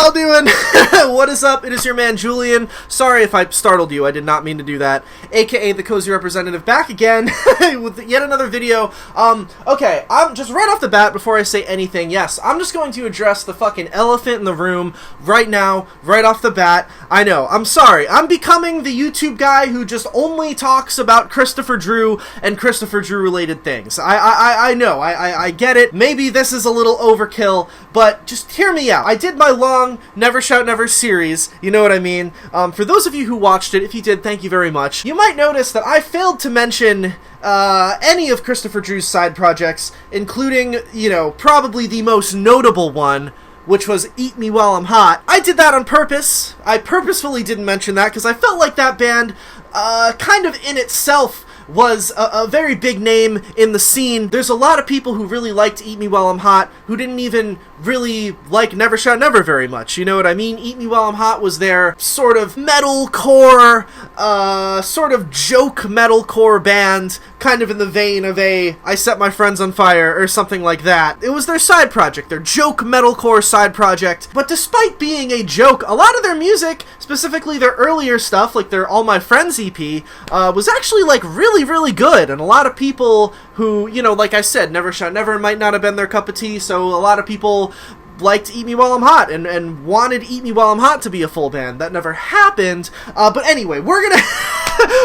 y'all doing? What is up? It is your man Julian. Sorry if I startled you, I did not mean to do that. AKA the Cozy Representative, back again with yet another video. Okay, I'm just right off the bat before I say anything, yes, I'm just going to address the fucking elephant in the room right now, right off the bat. I know, I'm sorry, I'm becoming the YouTube guy who just only talks about Christopher Drew and Christopher Drew related things. I know, I get it. Maybe this is a little overkill, but just hear me out. I did my long Never Shout Never series, you know what I mean? For those of you who watched it, if you did, thank you very much. You might notice that I failed to mention any of Christopher Drew's side projects, including, you know, probably the most notable one, which was Eat Me While I'm Hot. I did that on purpose. I purposefully didn't mention that because I felt like that band, kind of in itself, was a very big name in the scene. There's a lot of people who really liked Eat Me While I'm Hot who didn't even really like Never Shout Never very much, you know what I mean? Eat Me While I'm Hot was their sort of metalcore, sort of joke metalcore band, kind of in the vein of I Set My Friends on Fire or something like that. It was their side project, their joke metalcore side project. But despite being a joke, a lot of their music, specifically their earlier stuff, like their All My Friends EP, was actually like really good, and a lot of people who, you know, like I said, Never Shout Never might not have been their cup of tea, so a lot of people liked Eat Me While I'm Hot and wanted Eat Me While I'm Hot to be a full band. That never happened, but anyway, we're gonna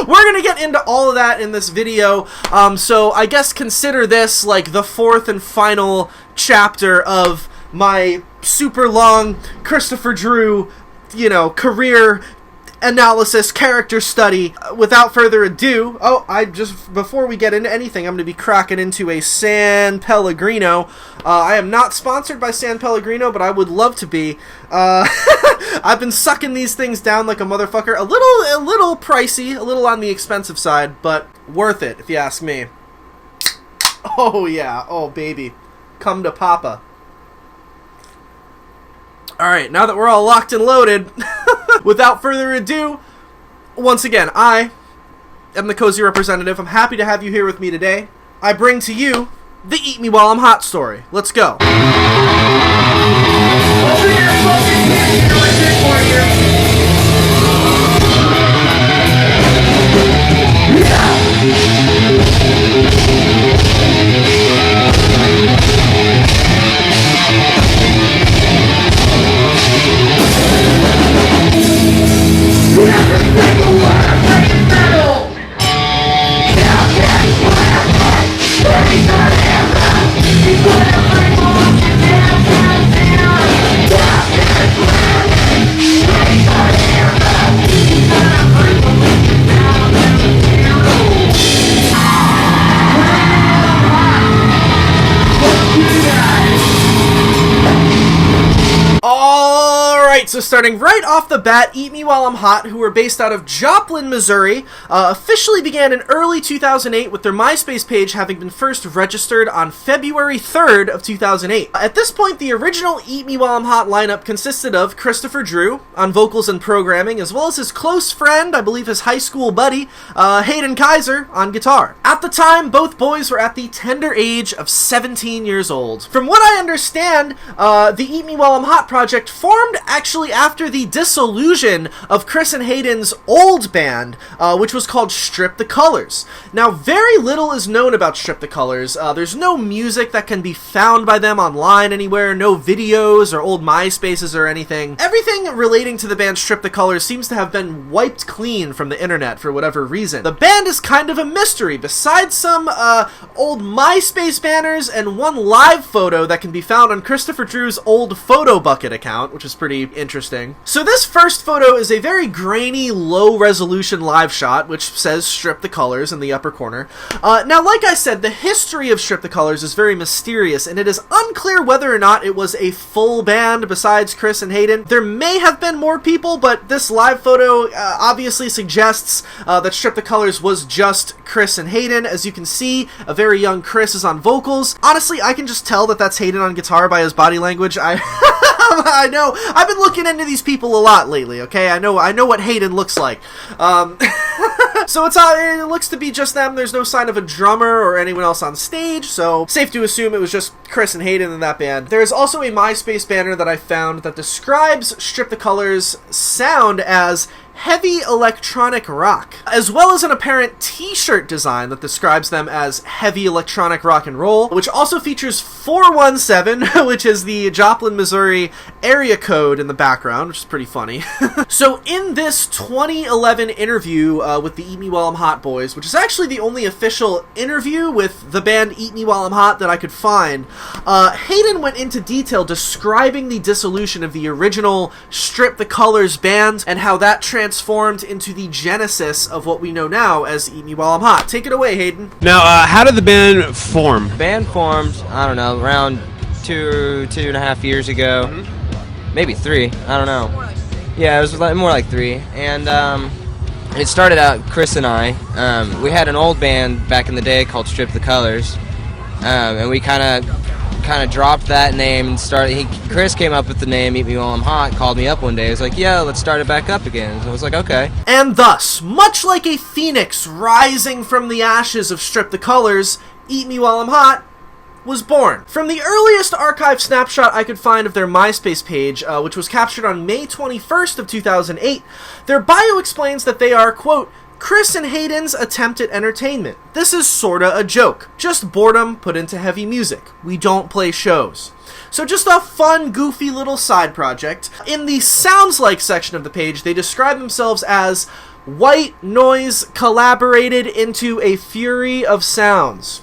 we're gonna get into all of that in this video, so I guess consider this like the fourth and final chapter of my super long Christopher Drew, you know, career analysis, character study. Without further ado, before we get into anything, I'm going to be cracking into a San Pellegrino. I am not sponsored by San Pellegrino, but I would love to be. I've been sucking these things down like a motherfucker. A little pricey, a little on the expensive side, but worth it, if you ask me. Oh yeah, oh baby. Come to Papa. Alright, now that we're all locked and loaded, without further ado, once again, I am the Cozy Representative. I'm happy to have you here with me today. I bring to you the Eat Me While I'm Hot story. Let's go. So starting right off the bat, Eat Me While I'm Hot, who were based out of Joplin, Missouri, officially began in early 2008 with their MySpace page having been first registered on February 3rd of 2008. At this point, the original Eat Me While I'm Hot lineup consisted of Christopher Drew on vocals and programming, as well as his close friend, I believe his high school buddy, Hayden Kaiser, on guitar. At the time, both boys were at the tender age of 17 years old. From what I understand, the Eat Me While I'm Hot project formed actually after the dissolution of Chris and Hayden's old band, which was called stripthecolors. Now, very little is known about stripthecolors. There's no music that can be found by them online anywhere, no videos or old MySpaces or anything. Everything relating to the band stripthecolors seems to have been wiped clean from the internet for whatever reason. The band is kind of a mystery, besides some old MySpace banners and one live photo that can be found on Christopher Drew's old Photo Bucket account, which is pretty interesting. So this first photo is a very grainy, low-resolution live shot, which says stripthecolors in the upper corner. Now, like I said, the history of stripthecolors is very mysterious, and it is unclear whether or not it was a full band besides Chris and Hayden. There may have been more people, but this live photo obviously suggests that stripthecolors was just Chris and Hayden. As you can see, a very young Chris is on vocals. Honestly, I can just tell that that's Hayden on guitar by his body language. I know. I've been looking into these people a lot lately, okay? I know what Hayden looks like. So it looks to be just them. There's no sign of a drummer or anyone else on stage, so safe to assume it was just Chris and Hayden in that band. There's also a MySpace banner that I found that describes Strip the Colors' sound as heavy electronic rock, as well as an apparent t-shirt design that describes them as heavy electronic rock and roll, which also features 417, which is the Joplin, Missouri area code in the background, which is pretty funny. So in this 2011 interview with the Eat Me While I'm Hot boys, which is actually the only official interview with the band Eat Me While I'm Hot that I could find, Hayden went into detail describing the dissolution of the original Strip the Colors band and how that transformed into the genesis of what we know now as Eat Me While I'm Hot. Take it away, Hayden. Now, how did the band form? Band formed, I don't know, around two and a half years ago. Maybe 3, I don't know. Yeah, it was more like 3. And it started out, Chris and I, we had an old band back in the day called Strip the Colors. And we kind of dropped that name and started. Chris came up with the name Eat Me While I'm Hot, called me up one day. He was like, yeah, let's start it back up again. So I was like, okay. And thus, much like a phoenix rising from the ashes of Strip the Colors, Eat Me While I'm Hot was born. From the earliest archive snapshot I could find of their MySpace page, which was captured on May 21st of 2008, their bio explains that they are, quote, Chris and Hayden's attempt at entertainment. This is sorta a joke. Just boredom put into heavy music. We don't play shows. So just a fun, goofy little side project. In the Sounds Like section of the page, they describe themselves as white noise collaborated into a fury of sounds.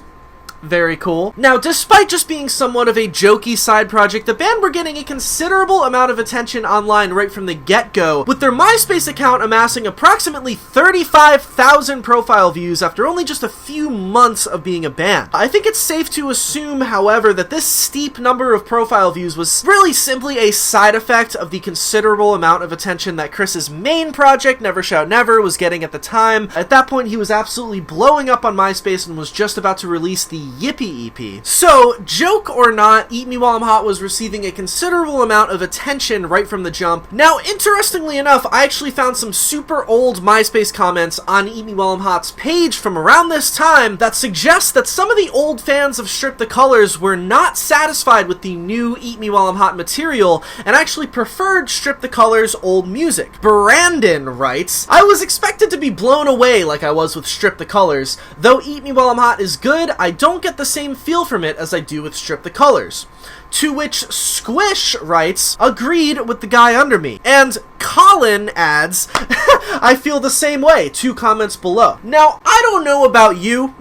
Very cool. Now, despite just being somewhat of a jokey side project, the band were getting a considerable amount of attention online right from the get-go, with their MySpace account amassing approximately 35,000 profile views after only just a few months of being a band. I think it's safe to assume, however, that this steep number of profile views was really simply a side effect of the considerable amount of attention that Chris's main project, Never Shout Never, was getting at the time. At that point, he was absolutely blowing up on MySpace and was just about to release the Yippee EP. So, joke or not, Eat Me While I'm Hot was receiving a considerable amount of attention right from the jump. Now, interestingly enough, I actually found some super old MySpace comments on Eat Me While I'm Hot's page from around this time that suggest that some of the old fans of Strip the Colors were not satisfied with the new Eat Me While I'm Hot material and actually preferred Strip the Colors' old music. Brandon writes, I was expected to be blown away like I was with Strip the Colors. Though Eat Me While I'm Hot is good, I don't get the same feel from it as I do with Strip the Colors. To which Squish writes, agreed with the guy under me. And Colin adds, I feel the same way, 2 comments below. Now, I don't know about you,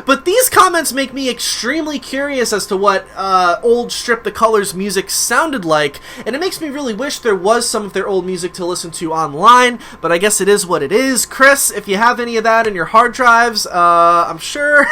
but these comments make me extremely curious as to what old Strip the Colors music sounded like, and it makes me really wish there was some of their old music to listen to online, but I guess it is what it is. Chris, if you have any of that in your hard drives, I'm sure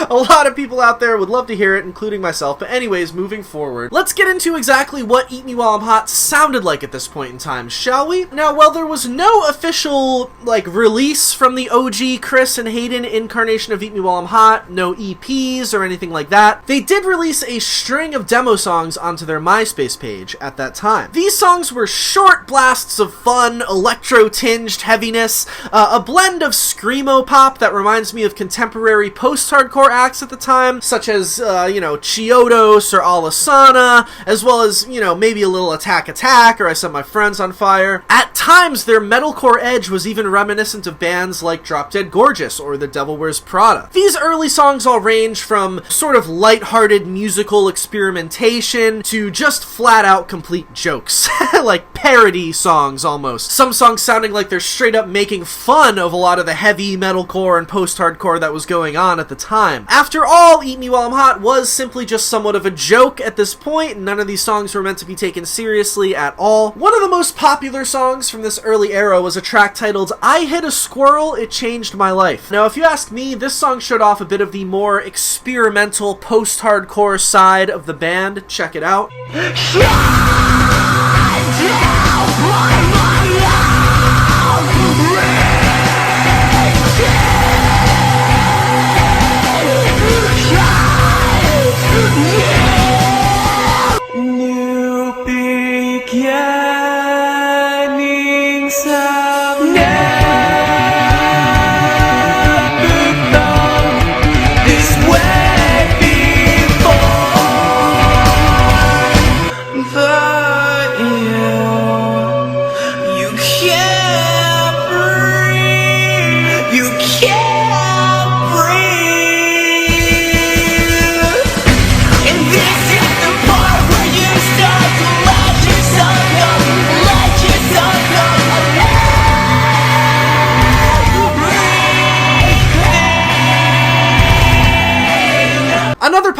a lot of people out there would love to hear it, including myself. But anyways, moving forward, let's get into exactly what Eat Me While I'm Hot sounded like at this point in time, shall we? Now, while there was no official, release from the OG Chris and Hayden incarnation of Eat Me While I'm Hot, no EPs or anything like that, they did release a string of demo songs onto their MySpace page at that time. These songs were short blasts of fun, electro-tinged heaviness, a blend of screamo pop that reminds me of contemporary post-hardcore acts at the time, such as, Chiodos or Alasana, as well as, maybe a little Attack Attack or I Set My Friends on Fire. At times, their metalcore edge was even reminiscent of bands like Drop Dead Gorgeous or The Devil Wears Prada. These early songs all range from sort of lighthearted musical experimentation to just flat-out complete jokes, like parody songs almost. Some songs sounding like they're straight up making fun of a lot of the heavy metalcore and post-hardcore that was going on at the time. After all, Eat Me While I'm Hot was simply just somewhat of a joke at this point, and none of these songs were meant to be taken seriously at all. One of the most popular songs from this early era was a track titled I Hit a Squirrel, It Changed My Life. Now, if you ask me, this song showed off a bit of the more experimental post-hardcore side of the band. Check it out.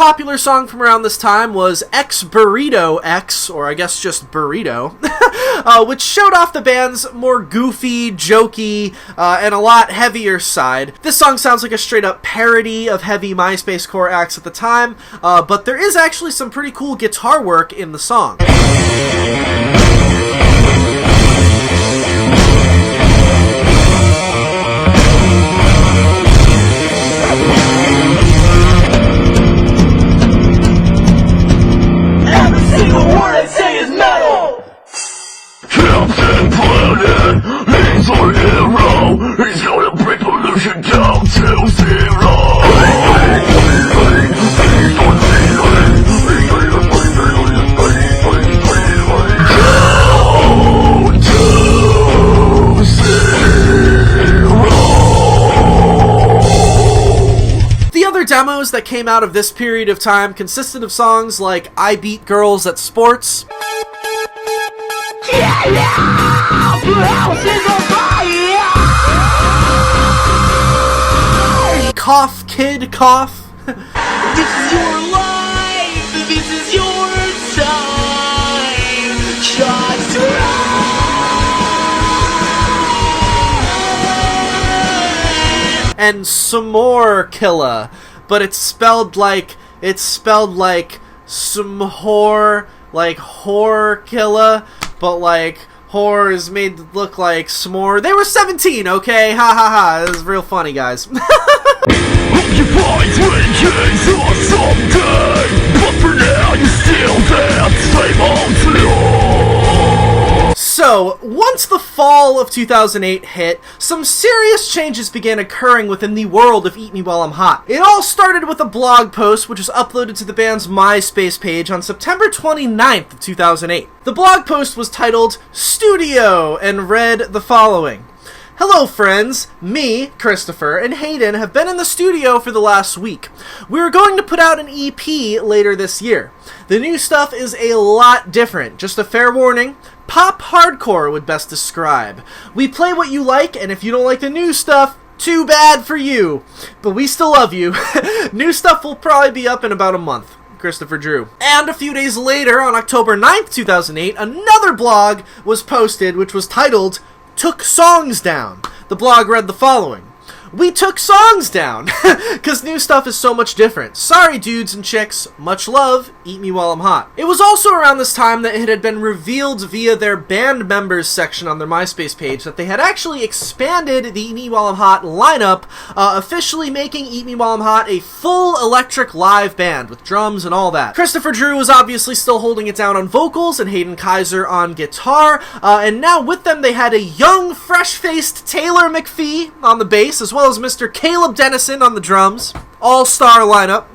popular song from around this time was X Burrito X, or I guess just Burrito, which showed off the band's more goofy, jokey, and a lot heavier side. This song sounds like a straight-up parody of heavy MySpace core acts at the time, but there is actually some pretty cool guitar work in the song. Captain Planet, he's our hero. He's gonna bring pollution down to zero. The other demos that came out of this period of time consisted of songs like I Beat Girls at Sports, Cough Kid Cough, This is your life, this is your time. Just run. and some more Killa, but it's spelled like some whore, like whore Killa, but like whore is made to look like s'more. They were 17, okay? Ha ha ha. This is real funny, guys. Hope you find vengeance on someday, but for now you're still that same old So, once the fall of 2008 hit, some serious changes began occurring within the world of Eat Me While I'm Hot. It all started with a blog post which was uploaded to the band's MySpace page on September 29th of 2008. The blog post was titled Studio and read the following. Hello friends, me, Christopher, and Hayden have been in the studio for the last week. We are going to put out an EP later this year. The new stuff is a lot different, just a fair warning. Pop hardcore would best describe. We play what you like, and if you don't like the new stuff, too bad for you. But we still love you. New stuff will probably be up in about a month. Christopher Drew. And a few days later, on October 9th, 2008, another blog was posted which was titled Took Songs Down. The blog read the following. We took songs down, because new stuff is so much different. Sorry, dudes and chicks. Much love. Eat Me While I'm Hot. It was also around this time that it had been revealed via their band members section on their MySpace page that they had actually expanded the Eat Me While I'm Hot lineup, officially making Eat Me While I'm Hot a full electric live band with drums and all that. Christopher Drew was obviously still holding it down on vocals and Hayden Kaiser on guitar, and now with them they had a young, fresh-faced Taylor McPhee on the bass, as well as Mr. Caleb Dennison on the drums. All-star lineup.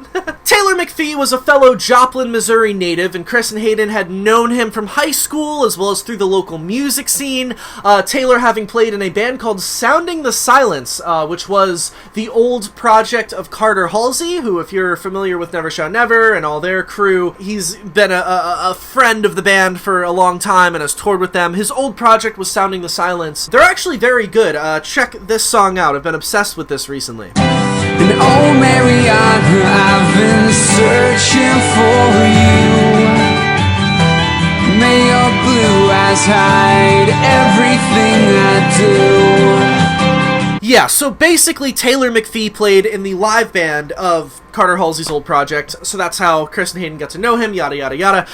Taylor McPhee was a fellow Joplin, Missouri native, and Chris and Hayden had known him from high school as well as through the local music scene. Taylor having played in a band called Sounding the Silence, which was the old project of Carter Halsey, who, if you're familiar with Never Shout Never and all their crew, he's been a friend of the band for a long time and has toured with them. His old project was Sounding the Silence. They're actually very good. Check this song out. I've been obsessed with this recently. And oh Mariana, I've been searching for you. May your blue eyes hide everything I do. Yeah, so basically Taylor McPhee played in the live band of Carter Halsey's old project, so that's how Chris and Hayden got to know him, yada yada yada.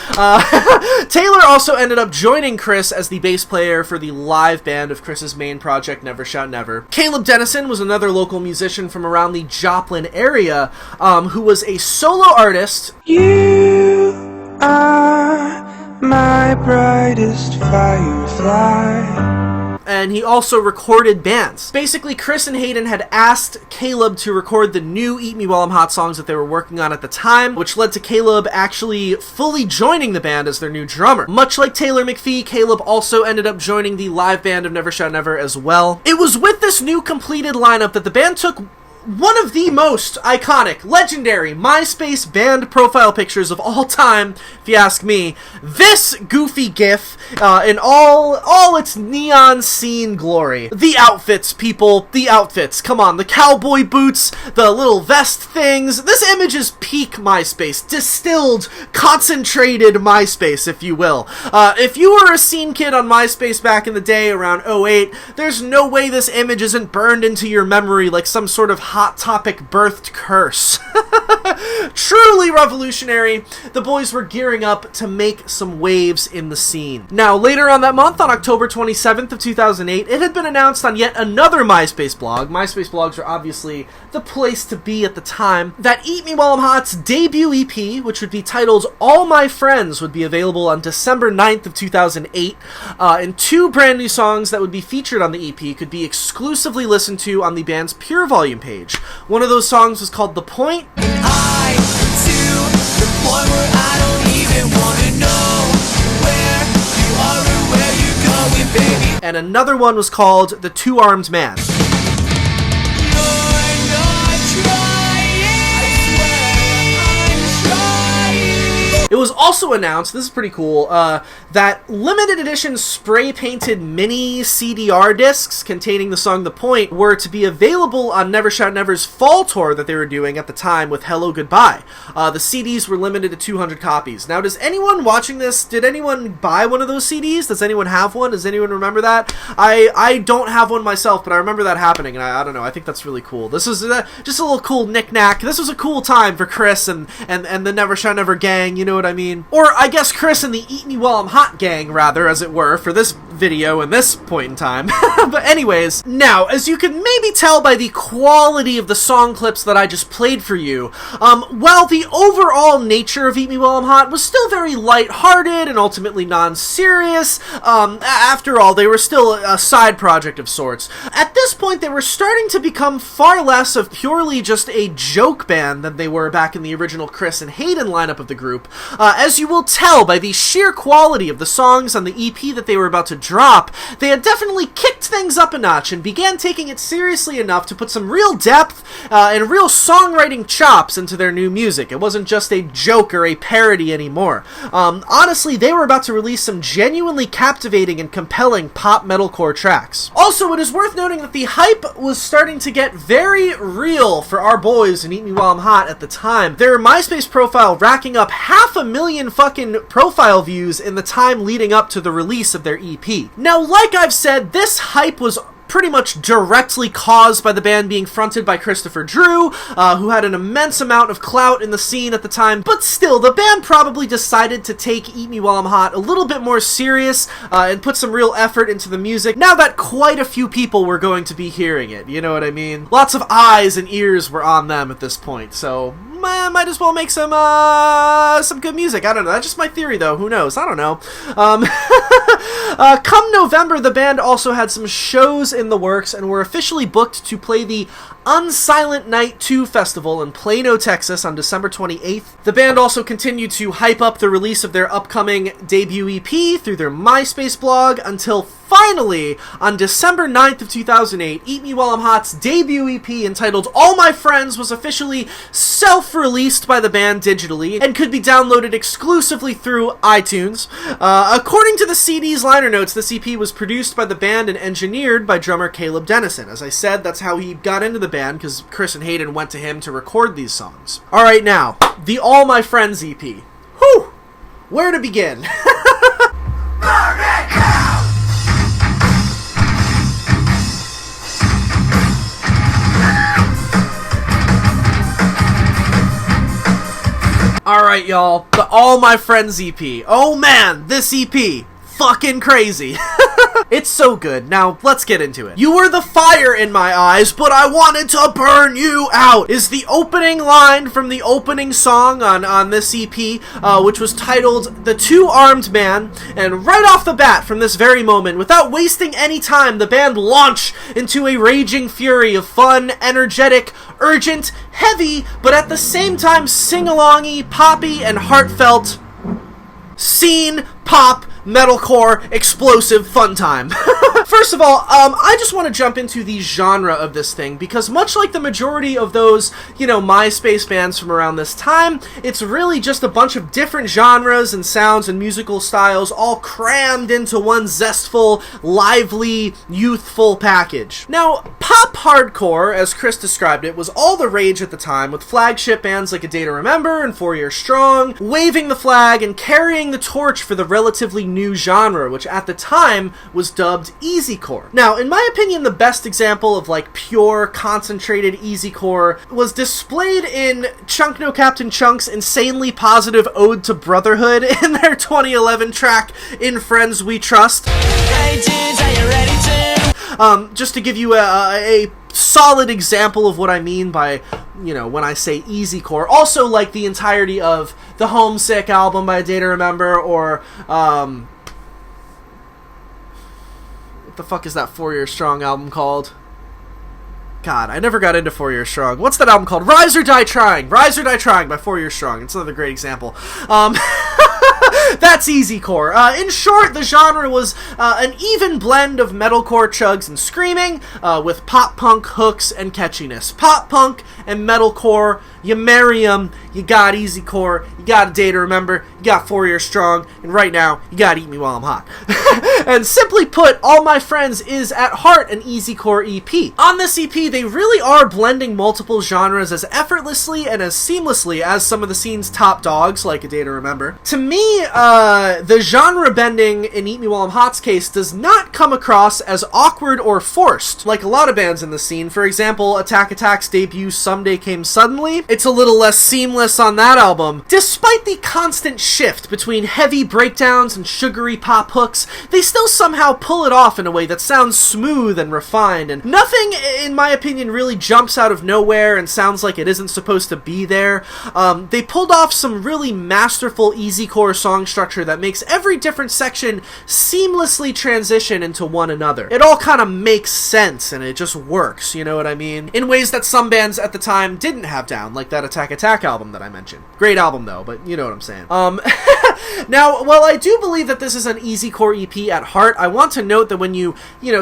Taylor also ended up joining Chris as the bass player for the live band of Chris's main project, Never Shout Never. Caleb Dennison was another local musician from around the Joplin area, who was a solo artist. You are my brightest firefly. And he also recorded bands. Basically, Chris and Hayden had asked Caleb to record the new Eat Me While I'm Hot songs that they were working on at the time, which led to Caleb actually fully joining the band as their new drummer. Much like Taylor McPhee, Caleb also ended up joining the live band of Never Shout Never as well. It was with this new completed lineup that the band took one of the most iconic, legendary MySpace band profile pictures of all time, if you ask me. This goofy gif in all its neon scene glory. The outfits, people, the outfits. Come on, the cowboy boots, the little vest things. This image is peak MySpace, distilled, concentrated MySpace, if you will. If you were a scene kid on MySpace back in the day around 08, there's no way this image isn't burned into your memory like some sort of Hot Topic birthed curse. Truly revolutionary. The boys were gearing up to make some waves in the scene. Now, later on that month, on October 27th of 2008, it had been announced on yet another MySpace blog. MySpace blogs are obviously the place to be at the time, that Eat Me While I'm Hot's debut EP, which would be titled All My Friends, would be available on December 9th of 2008, and 2 brand new songs that would be featured on the EP could be exclusively listened to on the band's Pure Volume page. One of those songs was called The Point. And another one was called The Two-Armed Man. It was also announced, this is pretty cool, that limited edition spray-painted mini CDR discs containing the song The Point were to be available on Never Shout Never's fall tour that they were doing at the time with Hello Goodbye. The CDs were limited to 200 copies. Now, does anyone watching this, did anyone buy one of those CDs? Does anyone have one? Does anyone remember that? I don't have one myself, but I remember that happening, and I don't know, I think that's really cool. This is just a little cool knick-knack. This was a cool time for Chris and the Never Shout Never gang, you know what I mean? Or I guess Chris and the Eat Me While I'm Hot gang, rather, as it were, for this video and this point in time. But anyways, now, as you can maybe tell by the quality of the song clips that I just played for you, while the overall nature of Eat Me While I'm Hot was still very lighthearted and ultimately non-serious, after all, they were still a side project of sorts. At this point, they were starting to become far less of purely just a joke band than they were back in the original Chris and Hayden lineup of the group. As you will tell by the sheer quality of the songs on the EP that they were about to drop, they had definitely kicked things up a notch and began taking it seriously enough to put some real depth and real songwriting chops into their new music. It wasn't just a joke or a parody anymore. Honestly, they were about to release some genuinely captivating and compelling pop metalcore tracks. Also, it is worth noting that the hype was starting to get very real for our boys in Eat Me While I'm Hot at the time. Their MySpace profile racking up 500,000 fucking profile views in the time leading up to the release of their EP. Now, like I've said, this hype was pretty much directly caused by the band being fronted by Christopher Drew, who had an immense amount of clout in the scene at the time, but still, the band probably decided to take Eat Me While I'm Hot a little bit more serious, and put some real effort into the music, now that quite a few people were going to be hearing it, you know what I mean? Lots of eyes and ears were on them at this point, so might as well make some good music. I don't know. That's just my theory, though. Who knows? I don't know. Come November, the band also had some shows in the works and were officially booked to play the Unsilent Night 2 Festival in Plano, Texas on December 28th. The band also continued to hype up the release of their upcoming debut EP through their MySpace blog until finally, on December 9th of 2008, Eat Me While I'm Hot's debut EP entitled All My Friends was officially self-released by the band digitally and could be downloaded exclusively through iTunes. According to the CD's liner notes, this EP was produced by the band and engineered by drummer Caleb Dennison. As I said, that's how he got into the band, because Chris and Hayden went to him to record these songs. Alright, now, the All My Friends EP. Whew! Where to begin? Alright, y'all, the All My Friends EP. Oh man, this EP. Fucking crazy. It's so good. Now, let's get into it. "You were the fire in my eyes, but I wanted to burn you out," is the opening line from the opening song on this EP, which was titled The Two-Armed Man. And right off the bat, from this very moment, without wasting any time, the band launch into a raging fury of fun, energetic, urgent, heavy, but at the same time sing-alongy, poppy, and heartfelt scene, pop, metalcore, explosive fun time. First of all, I just want to jump into the genre of this thing, because much like the majority of those, MySpace bands from around this time, it's really just a bunch of different genres and sounds and musical styles all crammed into one zestful, lively, youthful package. Now, pop hardcore, as Chris described it, was all the rage at the time, with flagship bands like A Day to Remember and 4 Year Strong waving the flag and carrying the torch for the relatively new genre, which at the time was dubbed easycore. Now, in my opinion, the best example of pure, concentrated easycore was displayed in Chunk No Captain Chunk's insanely positive ode to brotherhood in their 2011 track In Friends We Trust. Hey dudes, are you ready to? Just to give you a solid example of what I mean by, when I say easycore. Also, the entirety of the Homesick album by A Day to Remember, or, what the fuck is that 4 Year Strong album called? God, I never got into 4 Year Strong. What's that album called? Rise or Die Trying! Rise or Die Trying by 4 Year Strong. It's another great example. That's easycore. In short, the genre was an even blend of metalcore chugs and screaming, with pop-punk hooks and catchiness. Pop-punk and metalcore, you marry 'em, you got easycore, you got A Day to Remember, you got 4 Year Strong, and right now, you got Eat Me While I'm Hot. And simply put, All My Friends is at heart an easycore EP. On this EP, they really are blending multiple genres as effortlessly and as seamlessly as some of the scene's top dogs, like A Day to Remember. To me, the genre bending in Eat Me While I'm Hot's case does not come across as awkward or forced, like a lot of bands in the scene. For example, Attack Attack's debut Someday Came Suddenly. It's a little less seamless on that album. Despite the constant shift between heavy breakdowns and sugary pop hooks, they still somehow pull it off in a way that sounds smooth and refined, and nothing, in my opinion, really jumps out of nowhere and sounds like it isn't supposed to be there. They pulled off some really masterful easycore song structure that makes every different section seamlessly transition into one another. It all kind of makes sense, and it just works, you know what I mean? In ways that some bands at the time didn't have down, like that Attack Attack album that I mentioned. Great album though, but you know what I'm saying. Now, while I do believe that this is an easycore EP at heart, I want to note that when you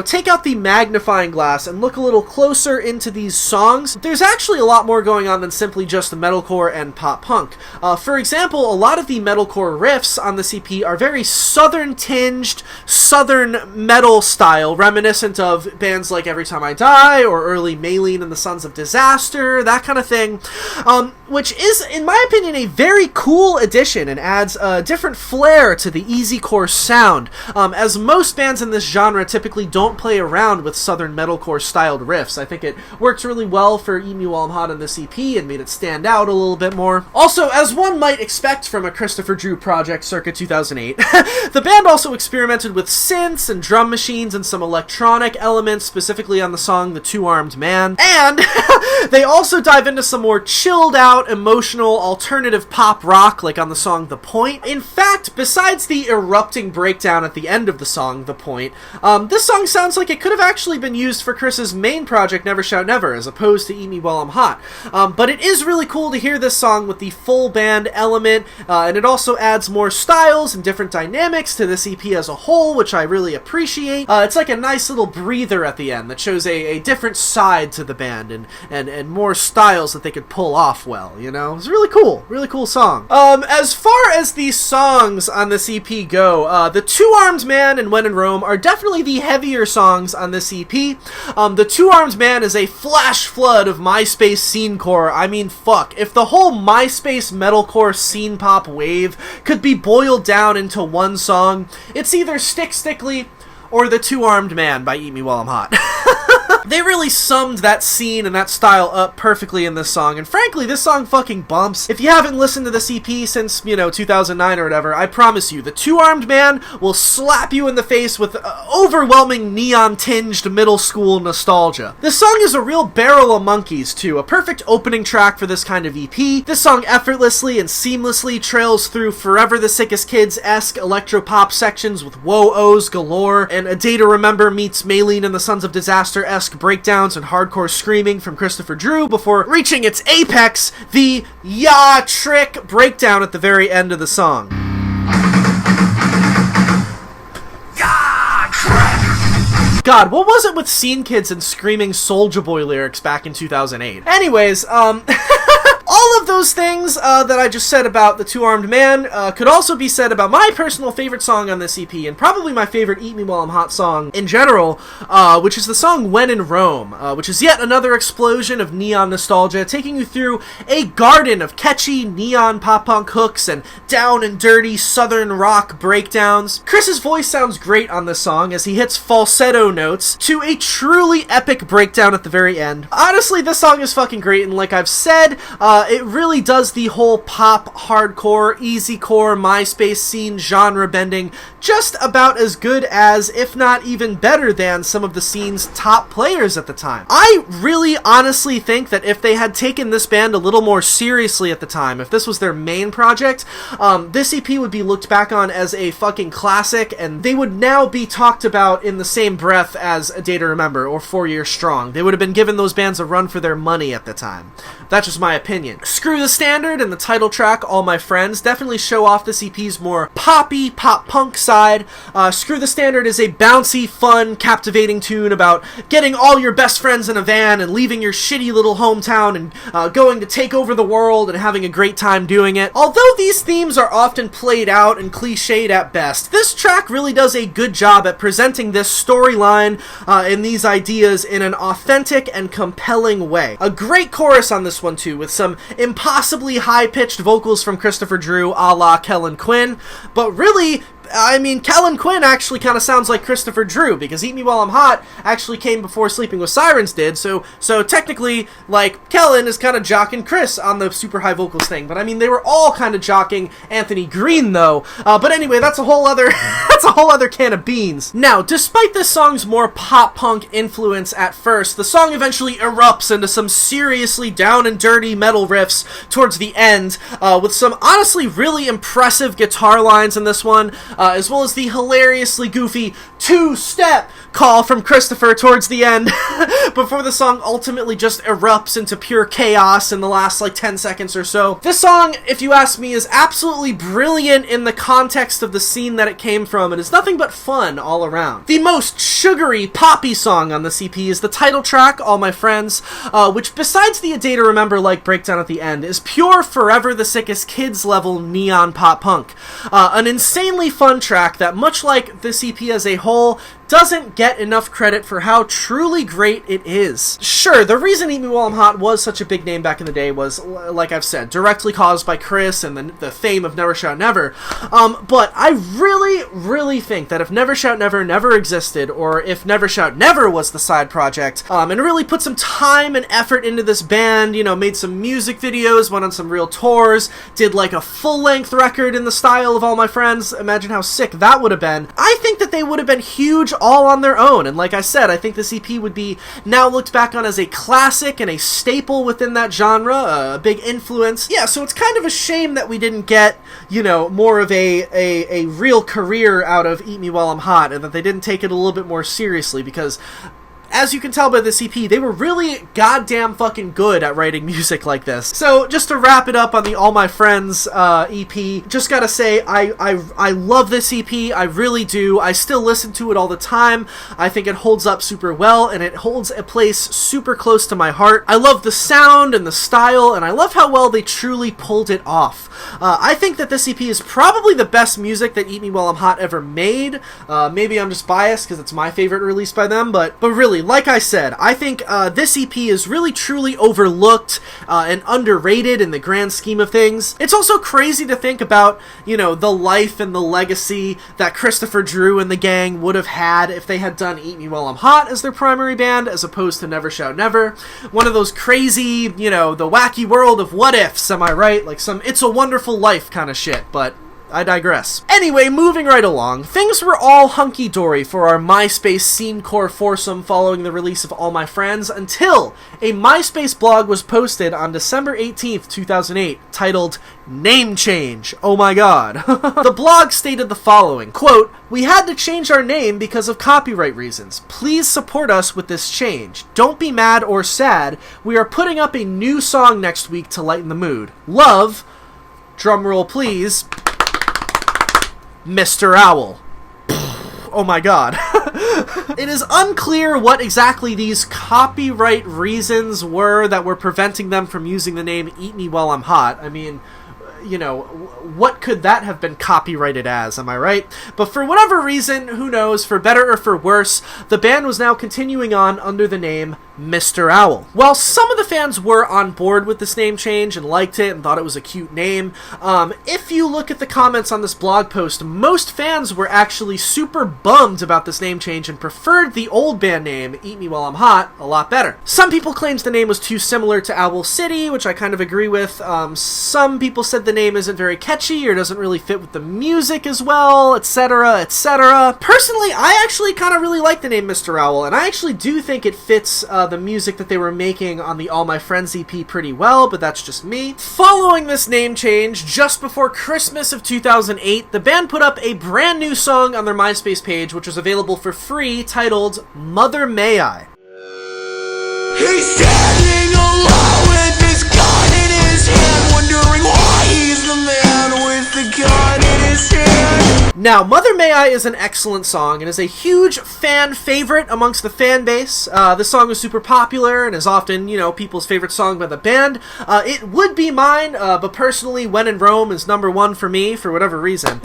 take out the magnifying glass and look a little closer into these songs, there's actually a lot more going on than simply just the metalcore and pop-punk. For example, a lot of the metalcore riffs on the EP are very southern-tinged, southern metal style, reminiscent of bands like Every Time I Die, or early Maylene and the Sons of Disaster, that kind of thing, which is, in my opinion, a very cool addition and adds a different flair to the easycore sound, as most bands in this genre typically don't play around with southern metalcore styled riffs. I think it works really well for Eat Me While I'm Hot on this EP and made it stand out a little bit more. Also, as one might expect from a Christopher Drew project circa 2008, the band also experimented with synths and drum machines and some electronic elements, specifically on the song The Two-Armed Man, and they also dive into some more chilled out, emotional, alternative pop rock, like on the song The Point. In fact, besides the erupting breakdown at the end of the song, The Point, this song sounds like it could have actually been used for Chris's main project, Never Shout Never, as opposed to Eat Me While I'm Hot. But it is really cool to hear this song with the full band element, and it also adds more styles and different dynamics to this EP as a whole, which I really appreciate. It's like a nice little breather at the end that shows a different side to the band and more styles that they could pull off well, It's really cool song. As far as the songs on this EP go, The Two-Armed Man and When in Rome are definitely the heavier songs on this EP. The Two-Armed Man is a flash flood of MySpace scenecore. I mean, fuck. If the whole MySpace metalcore scene pop wave could be boiled down into one song, it's either Stick Stickly or The Two-Armed Man by Eat Me While I'm Hot. They really summed that scene and that style up perfectly in this song, and frankly, this song fucking bumps. If you haven't listened to this EP since, 2009 or whatever, I promise you, The Two-Armed Man will slap you in the face with overwhelming neon-tinged middle school nostalgia. This song is a real barrel of monkeys, too, a perfect opening track for this kind of EP. This song effortlessly and seamlessly trails through Forever the Sickest Kids-esque electro-pop sections with whoa-ohs galore, and A Day to Remember meets Maylene and the Sons of Disaster-esque breakdowns and hardcore screaming from Christopher Drew before reaching its apex, the "Ya Trick" breakdown at the very end of the song. Ya Trick! God, what was it with Scene Kids and screaming Soulja Boy lyrics back in 2008? Anyways, all of those things that I just said about the Two-Armed Man could also be said about my personal favorite song on this EP, and probably my favorite Eat Me While I'm Hot song in general, which is the song When in Rome, which is yet another explosion of neon nostalgia, taking you through a garden of catchy neon pop-punk hooks and down and dirty southern rock breakdowns. Chris's voice sounds great on this song as he hits falsetto notes to a truly epic breakdown at the very end. Honestly, this song is fucking great, and like I've said, it really does the whole pop, hardcore, easycore, MySpace scene genre bending just about as good as, if not even better than, some of the scene's top players at the time. I really honestly think that if they had taken this band a little more seriously at the time, if this was their main project, this EP would be looked back on as a fucking classic, and they would now be talked about in the same breath as A Day to Remember or 4 Years Strong. They would have been giving those bands a run for their money at the time. That's just my opinion. Screw the Standard and the title track, All My Friends, definitely show off this EP's more poppy, pop-punk side. Screw the Standard is a bouncy, fun, captivating tune about getting all your best friends in a van and leaving your shitty little hometown and going to take over the world and having a great time doing it. Although these themes are often played out and cliched at best, this track really does a good job at presenting this storyline and these ideas in an authentic and compelling way. A great chorus on this one too, with some impossibly high-pitched vocals from Christopher Drew a la Kellen Quinn, but really, I mean, Kellen Quinn actually kind of sounds like Christopher Drew, because Eat Me While I'm Hot actually came before Sleeping with Sirens did, so technically, like, Kellen is kind of jocking Chris on the super high vocals thing, but I mean, they were all kind of jocking Anthony Green, though. But anyway, that's a whole other, that's a whole other can of beans. Now, despite this song's more pop-punk influence at first, the song eventually erupts into some seriously down and dirty metal riffs towards the end, with some honestly really impressive guitar lines in this one, as well as the hilariously goofy two-step call from Christopher towards the end before the song ultimately just erupts into pure chaos in the last like 10 seconds or so. This song, if you ask me, is absolutely brilliant in the context of the scene that it came from, and is nothing but fun all around. The most sugary, poppy song on this EP is the title track, All My Friends, which besides the A Day to Remember like breakdown at the end, is pure Forever the Sickest Kids level neon pop punk. An insanely fun track that, much like this EP as a whole, doesn't get enough credit for how truly great it is. Sure, the reason Eat Me While I'm Hot was such a big name back in the day was, like I've said, directly caused by Chris and the fame of Never Shout Never, but I really think that if Never Shout Never never existed, or if Never Shout Never was the side project, and really put some time and effort into this band, you know, made some music videos, went on some real tours, did like a full-length record in the style of All My Friends, imagine how sick that would have been. I think that they would have been huge all on their own, and like I said, I think this EP would be now looked back on as a classic and a staple within that genre, a big influence. Yeah, so it's kind of a shame that we didn't get, you know, more of a real career out of Eat Me While I'm Hot, and that they didn't take it a little bit more seriously, because as you can tell by this EP, they were really goddamn fucking good at writing music like this. So, just to wrap it up on the All My Friends EP, just gotta say, I love this EP, I really do. I still listen to it all the time. I think it holds up super well, and it holds a place super close to my heart. I love the sound and the style, and I love how well they truly pulled it off. I think that this EP is probably the best music that Eat Me While I'm Hot ever made. Maybe I'm just biased because it's my favorite release by them, but really, like I said, I think this EP is really truly overlooked and underrated in the grand scheme of things. It's also crazy to think about, you know, the life and the legacy that Christopher Drew and the gang would have had if they had done Eat Me While I'm Hot as their primary band, as opposed to Never Shout Never. One of those crazy, you know, the wacky world of what ifs, am I right? Like some It's a Wonderful Life kind of shit, but I digress. Anyway, moving right along, things were all hunky-dory for our MySpace scene-core foursome following the release of All My Friends until a MySpace blog was posted on December 18th, 2008, titled Name Change. Oh my god. The blog stated the following, quote, "We had to change our name because of copyright reasons. Please support us with this change. Don't be mad or sad. We are putting up a new song next week to lighten the mood. Love," drumroll please, Mr. Owl. Oh my god. It is unclear what exactly these copyright reasons were that were preventing them from using the name Eat Me While I'm Hot. I mean, you know, what could that have been copyrighted as, am I right? But for whatever reason, who knows, for better or for worse, the band was now continuing on under the name Mr. Owl. While some of the fans were on board with this name change and liked it and thought it was a cute name, if you look at the comments on this blog post, most fans were actually super bummed about this name change and preferred the old band name, Eat Me While I'm Hot, a lot better. Some people claimed the name was too similar to Owl City, which I kind of agree with. Some people said the name isn't very catchy or doesn't really fit with the music as well, etc., etc. Personally, I actually kind of really like the name Mr. Owl, and I actually do think it fits the music that they were making on the All My Friends EP pretty well, but that's just me. Following this name change, just before Christmas of 2008, the band put up a brand new song on their MySpace page, which was available for free, titled Mother May I. He's standing alone with his gun in his hand, wondering why he's the man with the gun in his hand. Now, Mother May I is an excellent song and is a huge fan favorite amongst the fan base. This song is super popular and is often, you know, people's favorite song by the band. It would be mine, but personally, When in Rome is #1 for me, for whatever reason.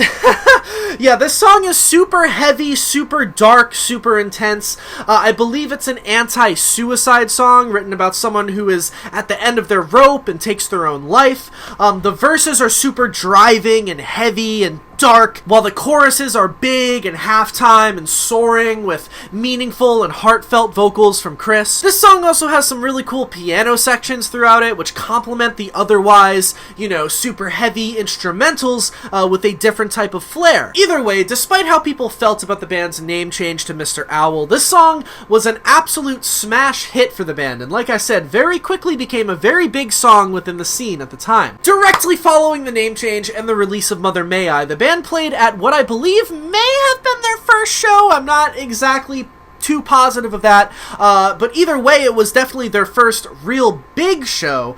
Yeah, this song is super heavy, super dark, super intense. I believe it's an anti-suicide song written about someone who is at the end of their rope and takes their own life. The verses are super driving and heavy and dark, while the choruses are big and halftime and soaring with meaningful and heartfelt vocals from Chris. This song also has some really cool piano sections throughout it, which complement the otherwise, you know, super heavy instrumentals with a different type of flair. Either way, despite how people felt about the band's name change to Mr. Owl, this song was an absolute smash hit for the band, and like I said, very quickly became a very big song within the scene at the time. Directly following the name change and the release of Mother May I, the band played at what I believe may have been their first show. I'm not exactly too positive of that, but either way, it was definitely their first real big show,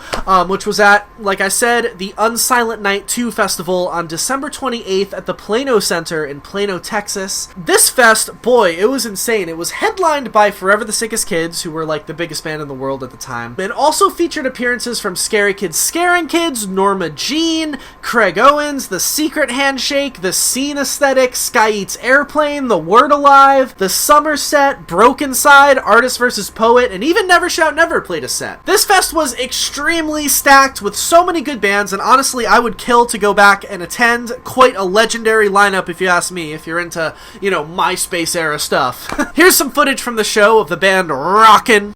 which was at, like I said, the Unsilent Night 2 festival on December 28th at the Plano Center in Plano, Texas. This fest, boy, it was insane. It was headlined by Forever the Sickest Kids, who were like the biggest band in the world at the time. It also featured appearances from Scary Kids Scaring Kids, Norma Jean, Craig Owens, The Secret Handshake, The Scene Aesthetic, Sky Eats Airplane, The Word Alive, The Somerset, Broken Side, Artist vs. Poet, and even Never Shout Never played a set. This fest was extremely stacked with so many good bands, and honestly, I would kill to go back and attend. Quite a legendary lineup if you ask me, if you're into, you know, MySpace era stuff. Here's some footage from the show of the band rockin'.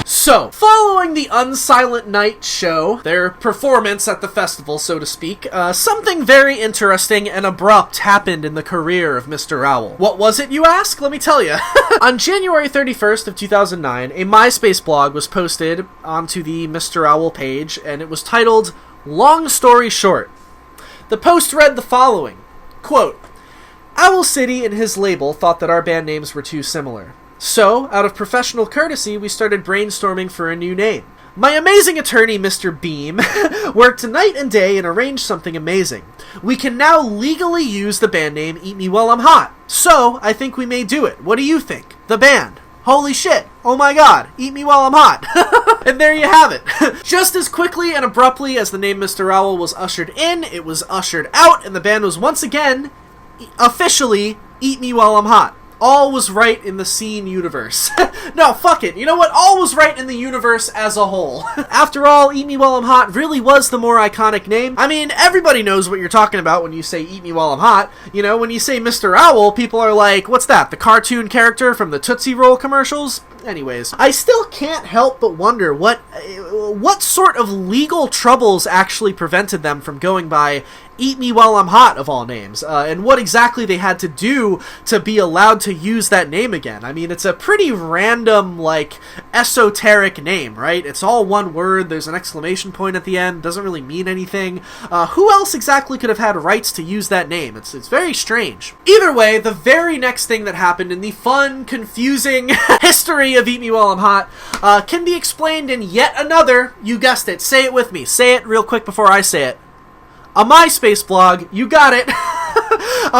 So, following the Unsilent Night show, their performance at the festival, so to speak, something very interesting and abrupt happened in the career of Mr. Owl. What was it, you ask? Let me tell you. On January 31st of 2009, a MySpace blog was posted onto the Mr. Owl page, and it was titled, Long Story Short. The post read the following, quote, Owl City and his label thought that our band names were too similar. So, out of professional courtesy, we started brainstorming for a new name. My amazing attorney, Mr. Beam, worked night and day and arranged something amazing. We can now legally use the band name Eat Me While I'm Hot. So, I think we may do it. What do you think? The band. Holy shit. Oh my god. Eat Me While I'm Hot. And there you have it. Just as quickly and abruptly as the name Mr. Owl was ushered in, it was ushered out, and the band was once again, officially, Eat Me While I'm Hot. All was right in the scene universe. No, fuck it. You know what? All was right in the universe as a whole. After all, Eat Me While I'm Hot really was the more iconic name. I mean, everybody knows what you're talking about when you say Eat Me While I'm Hot. You know, when you say Mr. Owl, people are like, what's that? The cartoon character from the Tootsie Roll commercials? Anyways, I still can't help but wonder what sort of legal troubles actually prevented them from going by Eat Me While I'm Hot, of all names, and what exactly they had to do to be allowed to use that name again. I mean, it's a pretty random, like, esoteric name, right? It's all one word, there's an exclamation point at the end, doesn't really mean anything. Who else exactly could have had rights to use that name? It's very strange. Either way, the very next thing that happened in the fun, confusing history of Eat Me While I'm Hot can be explained in yet another, you guessed it, say it with me, say it real quick before I say it, a MySpace blog, you got it,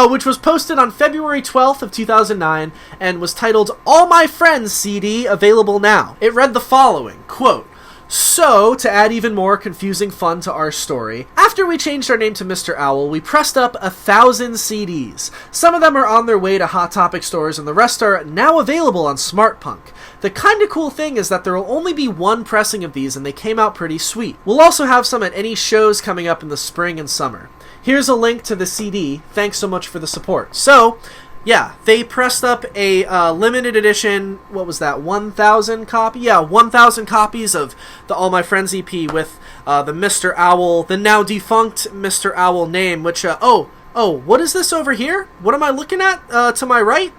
which was posted on February 12th of 2009 and was titled All My Friends CD Available Now. It read the following, quote, "So, to add even more confusing fun to our story, after we changed our name to Mr. Owl, we pressed up 1,000 CDs. Some of them are on their way to Hot Topic stores and the rest are now available on SmartPunk. The kinda cool thing is that there will only be one pressing of these and they came out pretty sweet. We'll also have some at any shows coming up in the spring and summer. Here's a link to the CD. Thanks so much for the support." So, yeah, they pressed up a limited edition, what was that, 1,000 copy? Yeah, 1,000 copies of the All My Friends EP with the Mr. Owl, the now defunct Mr. Owl name, which, what is this over here? What am I looking at to my right?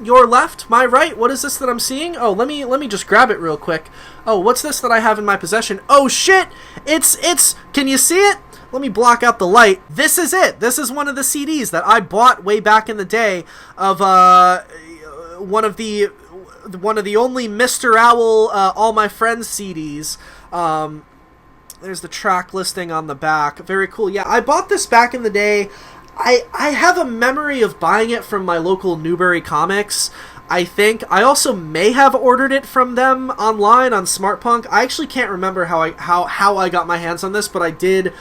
Your left? My right? What is this that I'm seeing? Oh, let me just grab it real quick. Oh, what's this that I have in my possession? Oh, shit! It's, can you see it? Let me block out the light. This is it. This is one of the CDs that I bought way back in the day of one of the only Mr. Owl All My Friends CDs. There's the track listing on the back. Very cool. Yeah, I bought this back in the day. I have a memory of buying it from my local Newbury Comics, I think. I also may have ordered it from them online on SmartPunk. I actually can't remember how I got my hands on this, but I did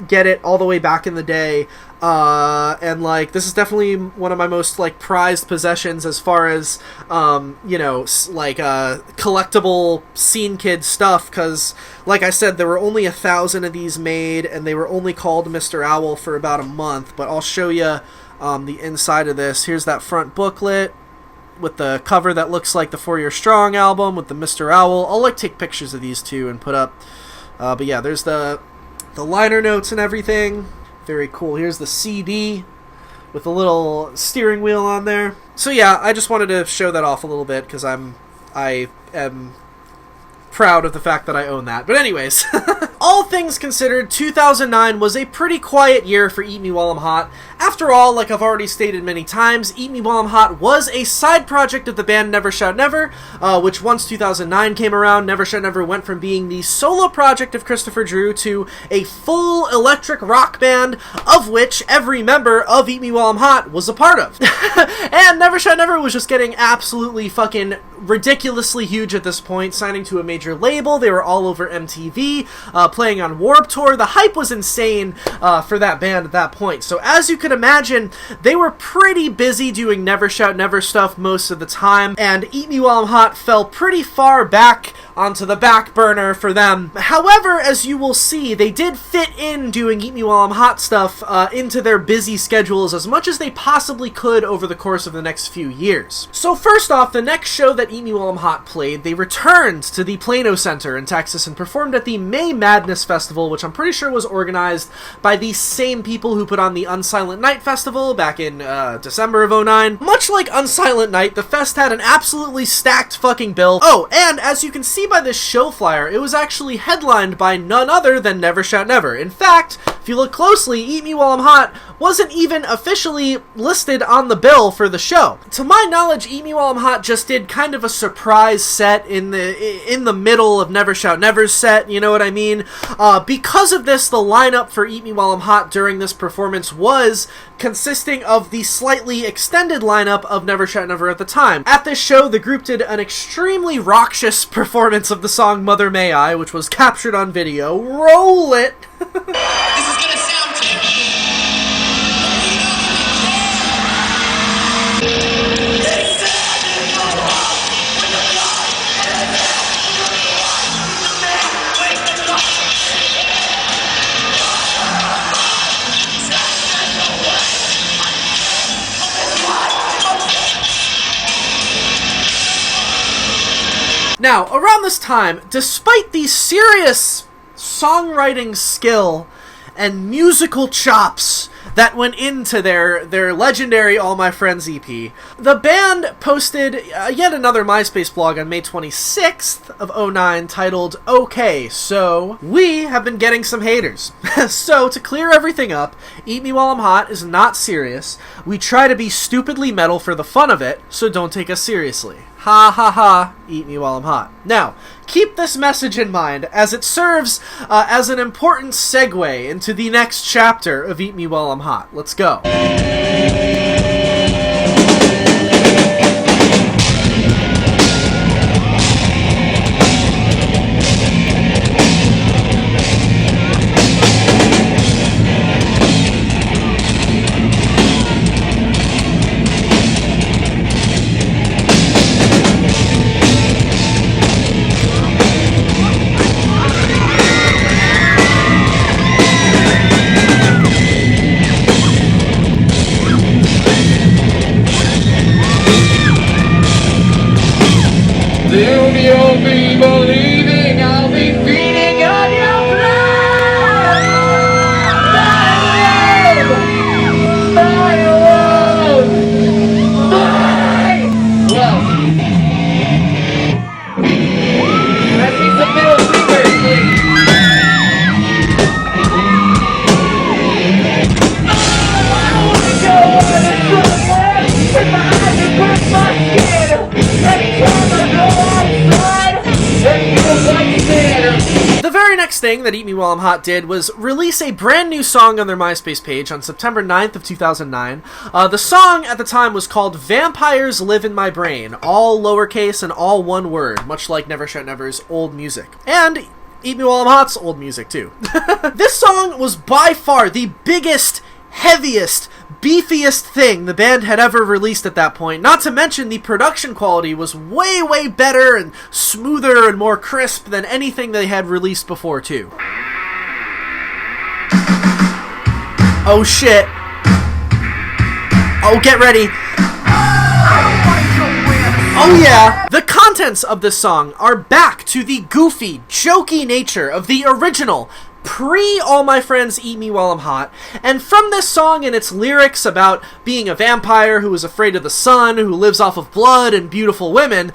get it all the way back in the day. And like, this is definitely one of my most like prized possessions as far as you know, like collectible scene kid stuff, because like I said, there were only 1,000 of these made and they were only called Mr. Owl for about a month. But I'll show you the inside of this. Here's that front booklet with the cover that looks like the 4 Year Strong album with the Mr. Owl. I'll like take pictures of these two and put up, but yeah, there's the liner notes and everything. Very cool. Here's the CD with a little steering wheel on there. So yeah, I just wanted to show that off a little bit because I am proud of the fact that I own that. But anyways, all things considered, 2009 was a pretty quiet year for Eat Me While I'm Hot. After all, like I've already stated many times, Eat Me While I'm Hot was a side project of the band Never Shout Never, which once 2009 came around, Never Shout Never went from being the solo project of Christopher Drew to a full electric rock band, of which every member of Eat Me While I'm Hot was a part of. And Never Shout Never was just getting absolutely fucking ridiculously huge at this point, signing to a major label. They were all over MTV, playing on Warped Tour. The hype was insane for that band at that point. So as you can imagine, they were pretty busy doing Never Shout Never stuff most of the time, and Eat Me While I'm Hot fell pretty far back onto the back burner for them. However, as you will see, they did fit in doing Eat Me While I'm Hot stuff into their busy schedules as much as they possibly could over the course of the next few years. So first off, the next show that Eat Me While I'm Hot played, they returned to the Plano Center in Texas and performed at the May Madness Festival, which I'm pretty sure was organized by the same people who put on the Unsilent Night Festival back in December of 2009. Much like Unsilent Night, the fest had an absolutely stacked fucking bill. Oh, and as you can see by this show flyer, it was actually headlined by none other than Never Shout Never. In fact, if you look closely, Eat Me While I'm Hot wasn't even officially listed on the bill for the show. To my knowledge, Eat Me While I'm Hot just did kind of a surprise set in the middle of Never Shout Never's set, you know what I mean? Because of this, the lineup for Eat Me While I'm Hot during this performance was consisting of the slightly extended lineup of Never Shout Never at the time. At this show, the group did an extremely raucous performance of the song Mother May I, which was captured on video. Roll it! This is gonna sound Now, around this time, despite the serious songwriting skill and musical chops that went into their legendary All My Friends EP, the band posted yet another MySpace blog on May 26th of 2009 titled, "Okay, so we have been getting some haters." So, to clear everything up, Eat Me While I'm Hot is not serious. We try to be stupidly metal for the fun of it, so don't take us seriously. Ha ha ha, Eat Me While I'm Hot. Now, keep this message in mind as it serves as an important segue into the next chapter of Eat Me While I'm Hot. Let's go. Soon you'll be believing I'll be feeding on your blood. My love, my love. Let's see some middle fingers, please. I wanna go on a trip with my eyes across my skin. Every time I go outside, it feels like sin. The very next thing that Eat Me While I'm Hot did was release a brand new song on their MySpace page on September 9th of 2009. The song at the time was called Vampires Live in My Brain, all lowercase and all one word, much like Never Shout Never's old music. And Eat Me While I'm Hot's old music, too. This song was by far the biggest, heaviest, beefiest thing the band had ever released at that point. Not to mention the production quality was way, way better and smoother and more crisp than anything they had released before, too. Oh shit. Oh, get ready. Oh yeah! The contents of this song are back to the goofy, jokey nature of the original pre-All My Friends Eat Me While I'm Hot, and from this song and its lyrics about being a vampire who is afraid of the sun, who lives off of blood and beautiful women,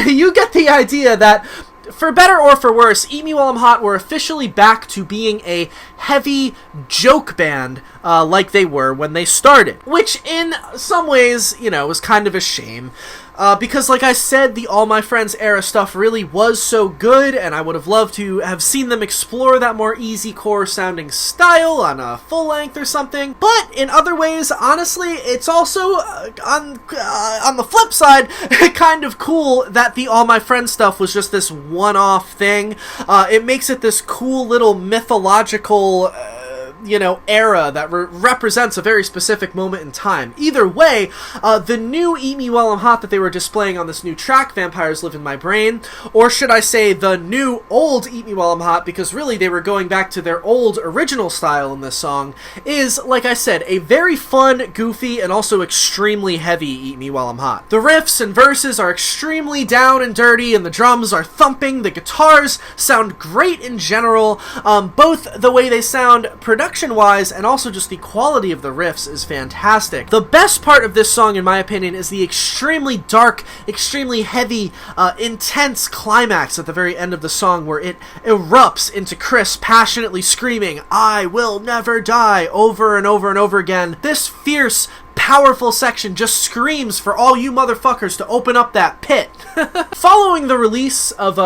you get the idea that, for better or for worse, Eat Me While I'm Hot were officially back to being a heavy joke band like they were when they started. Which, in some ways, you know, was kind of a shame. Because, like I said, the All My Friends era stuff really was so good, and I would have loved to have seen them explore that more easy-core sounding style on a full length or something. But in other ways, honestly, it's also, on the flip side, kind of cool that the All My Friends stuff was just this one-off thing. It makes it this cool little mythological era that represents a very specific moment in time. Either way, the new Eat Me While I'm Hot that they were displaying on this new track, Vampires Live in My Brain, or should I say the new old Eat Me While I'm Hot, because really they were going back to their old original style in this song, is, like I said, a very fun, goofy, and also extremely heavy Eat Me While I'm Hot. The riffs and verses are extremely down and dirty, and the drums are thumping, the guitars sound great in general, both the way they sound production production-wise and also just the quality of the riffs is fantastic. The best part of this song, in my opinion, is the extremely dark, extremely heavy, intense climax at the very end of the song where it erupts into Chris passionately screaming, "I will never die," over and over and over again. This fierce, powerful section just screams for all you motherfuckers to open up that pit. Following the release of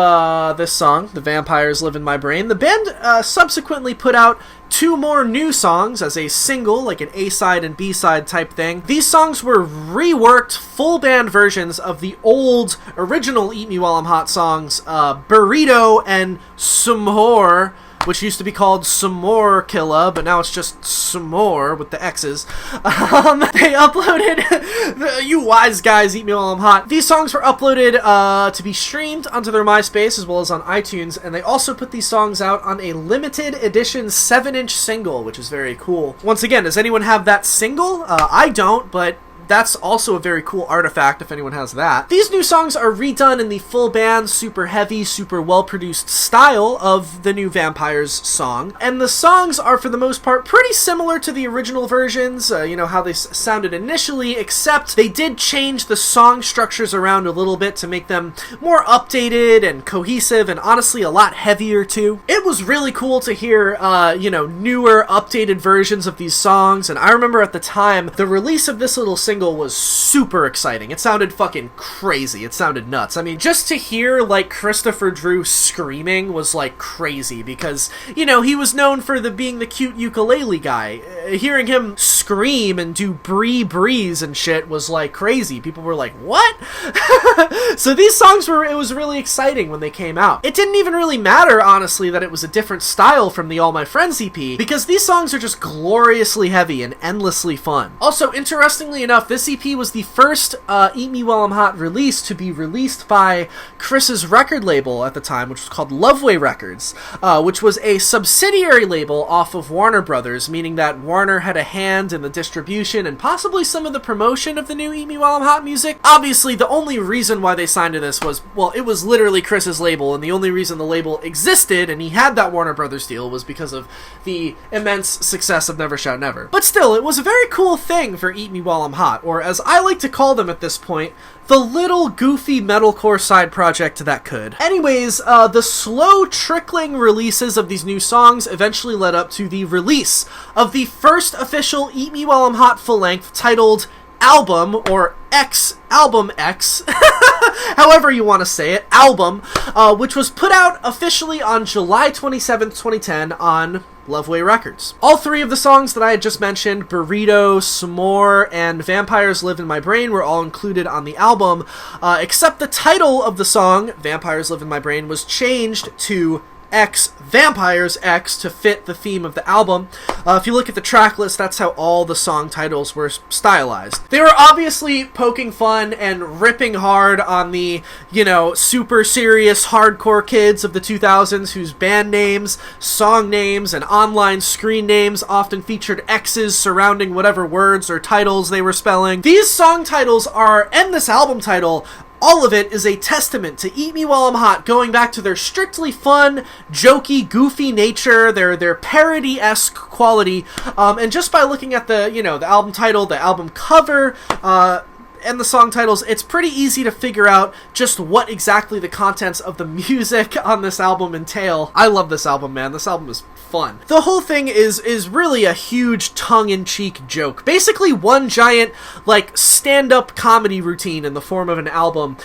this song, The Vampires Live in My Brain, the band subsequently put out 2 more new songs as a single, like an A-side and B-side type thing. These songs were reworked full band versions of the old original Eat Me While I'm Hot songs, Burrito and Some More, which used to be called Some More Killa, but now it's just Some More with the X's. They uploaded, you wise guys, Eat Me While I'm Hot. These songs were uploaded to be streamed onto their MySpace as well as on iTunes, and they also put these songs out on a limited edition 7-inch single, which is very cool. Once again, does anyone have that single? I don't, but that's also a very cool artifact if anyone has that. These new songs are redone in the full band, super heavy, super well-produced style of the new Vampires song. And the songs are, for the most part, pretty similar to the original versions, you know, how they sounded initially, except they did change the song structures around a little bit to make them more updated and cohesive and honestly a lot heavier too. It was really cool to hear, you know, newer, updated versions of these songs, and I remember at the time, the release of this little single was super exciting. It sounded fucking crazy. It sounded nuts. I mean, just to hear, like, Christopher Drew screaming was, like, crazy because, you know, he was known for being the cute ukulele guy. Hearing him scream and do breeze and shit was, like, crazy. People were like, what? So these songs it was really exciting when they came out. It didn't even really matter, honestly, that it was a different style from the All My Friends EP, because these songs are just gloriously heavy and endlessly fun. Also, interestingly enough, this EP was the first Eat Me While I'm Hot release to be released by Chris's record label at the time, which was called Loveway Records, which was a subsidiary label off of Warner Brothers, meaning that Warner had a hand in the distribution and possibly some of the promotion of the new Eat Me While I'm Hot music. Obviously, the only reason why they signed to this was, well, it was literally Chris's label, and the only reason the label existed and he had that Warner Brothers deal was because of the immense success of Never Shout Never. But still, it was a very cool thing for Eat Me While I'm Hot, or as I like to call them at this point, the little goofy metalcore side project that could. Anyways, the slow trickling releases of these new songs eventually led up to the release of the first official Eat Me While I'm Hot full-length titled Album, or Album X, however you want to say it, album, which was put out officially on July 27th, 2010 on Loveway Records. All 3 of the songs that I had just mentioned, Burrito, Some More, and Vampires Live in My Brain, were all included on the album, except the title of the song, Vampires Live in My Brain, was changed to X Vampires X to fit the theme of the album. If you look at the track list, that's how all the song titles were stylized. They were obviously poking fun and ripping hard on the, you know, super serious hardcore kids of the 2000s whose band names, song names, and online screen names often featured X's surrounding whatever words or titles they were spelling. These song titles and this album title, all of it is a testament to Eat Me While I'm Hot, going back to their strictly fun, jokey, goofy nature, their parody-esque quality, and just by looking at the, you know, the album title, the album cover, and the song titles, it's pretty easy to figure out just what exactly the contents of the music on this album entail. I love this album, man. This album is fun. The whole thing is really a huge tongue-in-cheek joke. Basically one giant, like, stand-up comedy routine in the form of an album.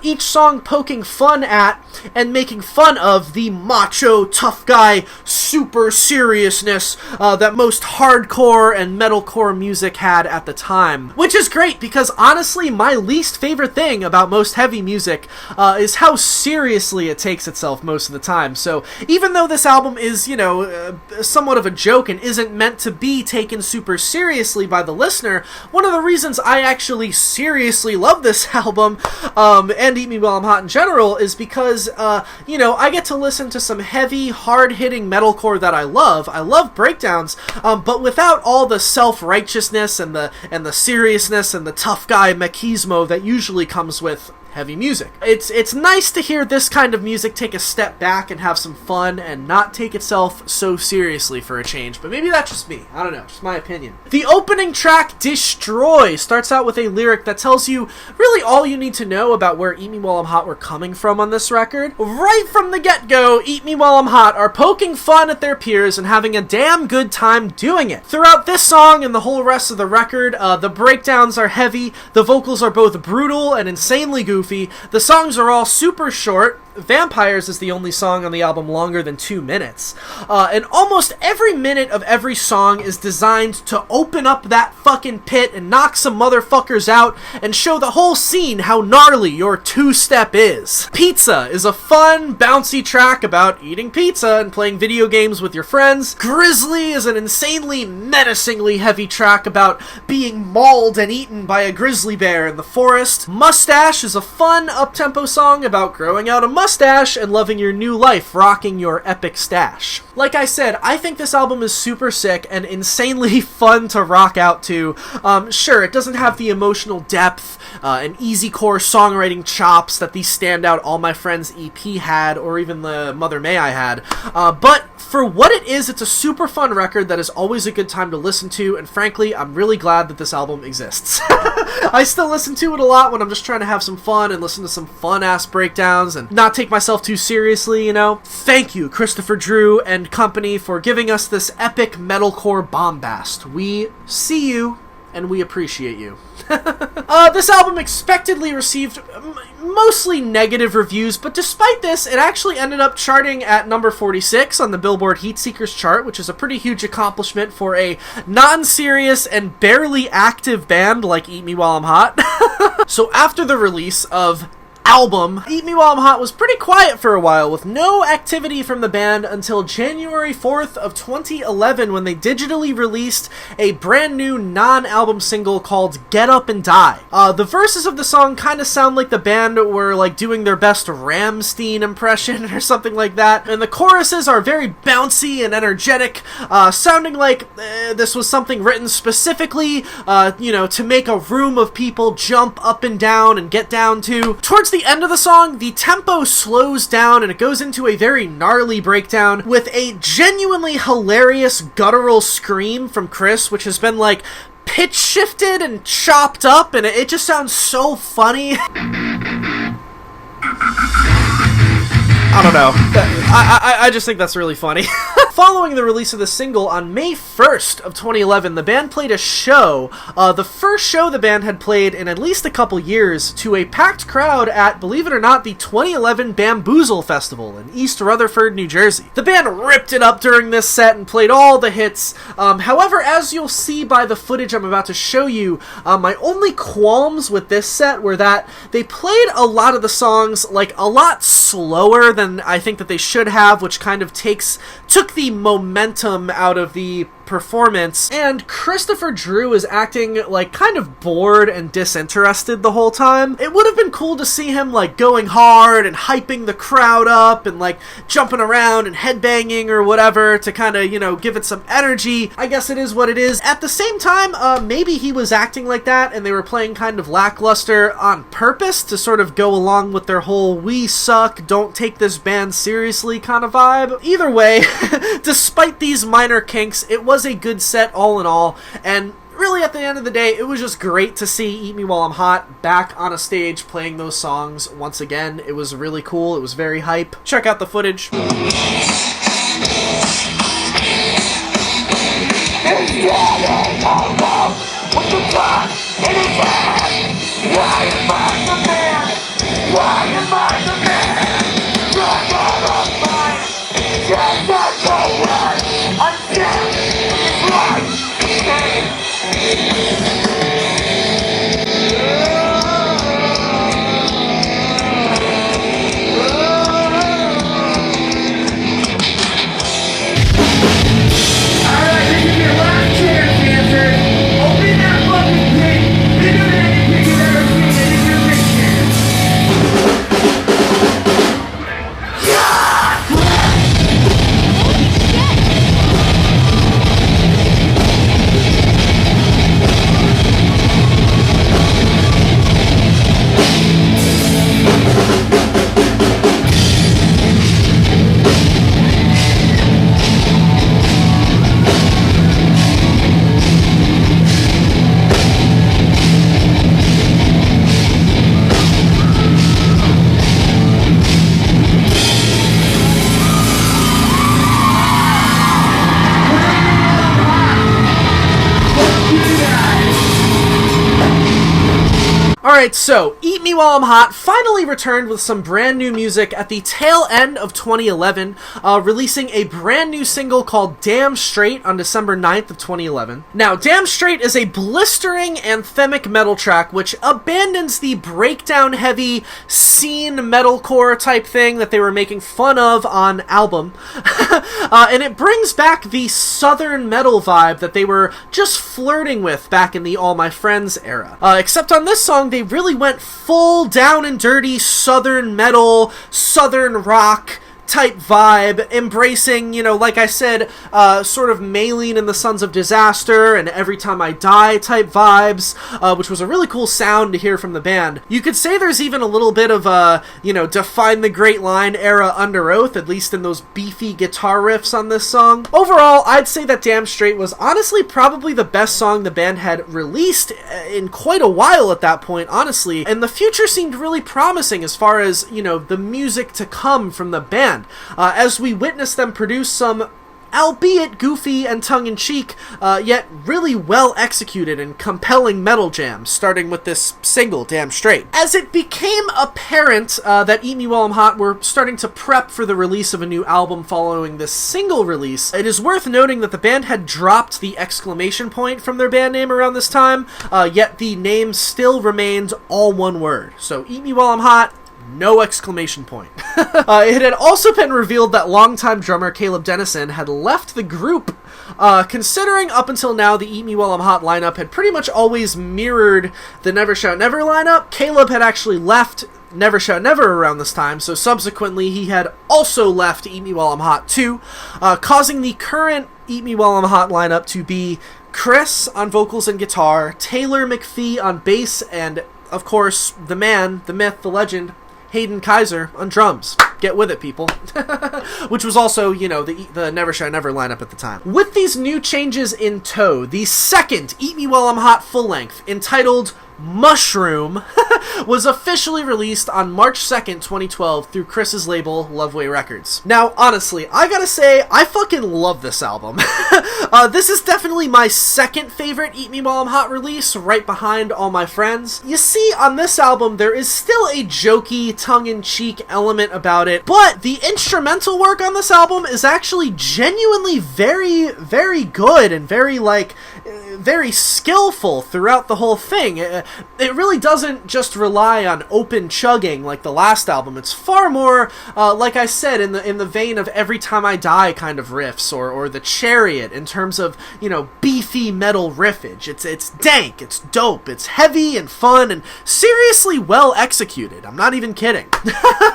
Each song poking fun at and making fun of the macho, tough guy, super seriousness that most hardcore and metalcore music had at the time. Which is great, because honestly, my least favorite thing about most heavy music is how seriously it takes itself most of the time. So even though this album is, you know, somewhat of a joke and isn't meant to be taken super seriously by the listener, one of the reasons I actually seriously love this album, and Eat Me While I'm Hot in general, is because, you know, I get to listen to some heavy, hard-hitting metalcore that I love. I love breakdowns, but without all the self-righteousness and the seriousness and the tough guy machismo that usually comes with heavy music. It's nice to hear this kind of music take a step back and have some fun and not take itself so seriously for a change, but maybe that's just me. I don't know, just my opinion. The opening track, Destroy, starts out with a lyric that tells you really all you need to know about where Eat Me While I'm Hot were coming from on this record. Right from the get-go, Eat Me While I'm Hot are poking fun at their peers and having a damn good time doing it. Throughout this song and the whole rest of the record, the breakdowns are heavy, the vocals are both brutal and insanely goofy, the songs are all super short. Vampires is the only song on the album longer than 2 minutes. And almost every minute of every song is designed to open up that fucking pit and knock some motherfuckers out and show the whole scene how gnarly your two-step is. Pizza is a fun, bouncy track about eating pizza and playing video games with your friends. Grizzly is an insanely, menacingly heavy track about being mauled and eaten by a grizzly bear in the forest. Mustache is a fun, up-tempo song about growing out a mustache and loving your new life, rocking your epic stash. Like I said, I think this album is super sick and insanely fun to rock out to. Sure, it doesn't have the emotional depth and easy core songwriting chops that the standout All My Friends EP had, or even the Mother May I had, but for what it is, it's a super fun record that is always a good time to listen to, and frankly, I'm really glad that this album exists. I still listen to it a lot when I'm just trying to have some fun and listen to some fun-ass breakdowns and not take myself too seriously, you know? Thank you, Christopher Drew and company, for giving us this epic metalcore bombast. We see you, and we appreciate you. This album expectedly received mostly negative reviews, but despite this, it actually ended up charting at number 46 on the Billboard Heatseekers chart, which is a pretty huge accomplishment for a non-serious and barely active band like Eat Me While I'm Hot. So after the release of album, Eat Me While I'm Hot was pretty quiet for a while, with no activity from the band until January 4th of 2011 when they digitally released a brand new non-album single called Get Up and Die. The verses of the song kind of sound like the band were like doing their best Rammstein impression or something like that, and the choruses are very bouncy and energetic, sounding like this was something written specifically, to make a room of people jump up and down and get down to. Towards the end of the song, the tempo slows down and it goes into a very gnarly breakdown with a genuinely hilarious guttural scream from Chris, which has been like pitch shifted and chopped up, and it just sounds so funny. I don't know. I just think that's really funny. Following the release of the single on May 1st of 2011, the band played a show, the first show the band had played in at least a couple years, to a packed crowd at, believe it or not, the 2011 Bamboozle Festival in East Rutherford, New Jersey. The band ripped it up during this set and played all the hits. However, as you'll see by the footage I'm about to show you, my only qualms with this set were that they played a lot of the songs like a lot slower than I think that they should have, which kind of took the momentum out of the performance, and Christopher Drew is acting like kind of bored and disinterested the whole time. It would have been cool to see him like going hard and hyping the crowd up and like jumping around and headbanging or whatever to kind of, give it some energy. I guess it is what it is. At the same time, maybe he was acting like that and they were playing kind of lackluster on purpose to sort of go along with their whole "we suck, don't take this band seriously" kind of vibe. Either way, despite these minor kinks, it was a good set all in all, and really at the end of the day, it was just great to see Eat Me While I'm Hot back on a stage playing those songs once again. It was really cool. It was very hype. Check out the footage. Alright, this is your last chance, dancer. Open that fucking pit bigger than anything. Alright, so Eat Me While I'm Hot finally returned with some brand new music at the tail end of 2011, releasing a brand new single called Damn Straight on December 9th of 2011. Now, Damn Straight is a blistering anthemic metal track which abandons the breakdown-heavy scene metalcore type thing that they were making fun of on album, and it brings back the southern metal vibe that they were just flirting with back in the All My Friends era. Except on this song, they really went full down and dirty southern metal, southern rock type vibe, embracing, you know, like I said, sort of Maylene and the Sons of Disaster and Every Time I Die type vibes, which was a really cool sound to hear from the band. You could say there's even a little bit of, you know, Define the Great Line era Under Oath, at least in those beefy guitar riffs on this song. Overall, I'd say that Damn Straight was honestly probably the best song the band had released in quite a while at that point, honestly, and the future seemed really promising as far as, you know, the music to come from the band. As we witnessed them produce some, albeit goofy and tongue-in-cheek, yet really well executed and compelling metal jams, starting with this single, Damn Straight. As it became apparent that Eat Me While I'm Hot were starting to prep for the release of a new album following this single release, it is worth noting that the band had dropped the exclamation point from their band name around this time, yet the name still remained all one word. So Eat Me While I'm Hot, no exclamation point. It had also been revealed that longtime drummer Caleb Dennison had left the group, considering up until now the Eat Me While I'm Hot lineup had pretty much always mirrored the Never Shout Never lineup. Caleb had actually left Never Shout Never around this time, so subsequently he had also left Eat Me While I'm Hot too, causing the current Eat Me While I'm Hot lineup to be Chris on vocals and guitar, Taylor McPhee on bass, and of course the man, the myth, the legend, Hayden Kaiser on drums. Get with it, people. Which was also, you know, the Never Shout Never lineup at the time. With these new changes in tow, the second Eat Me While I'm Hot full-length, entitled Mushroom, was officially released on March 2nd, 2012 through Chris's label, Loveway Records. Now, honestly, I gotta say, I fucking love this album. This is definitely my second favorite Eat Me While I'm Hot release, right behind All My Friends. You see, on this album, there is still a jokey, tongue-in-cheek element about it, but the instrumental work on this album is actually genuinely very, very good and very, like, very skillful throughout the whole thing. It really doesn't just rely on open chugging like the last album. It's far more, like I said, in the vein of Every Time I Die kind of riffs, or The Chariot in terms of, you know, beefy metal riffage. It's dank, it's dope, it's heavy and fun, and seriously well executed. I'm not even kidding.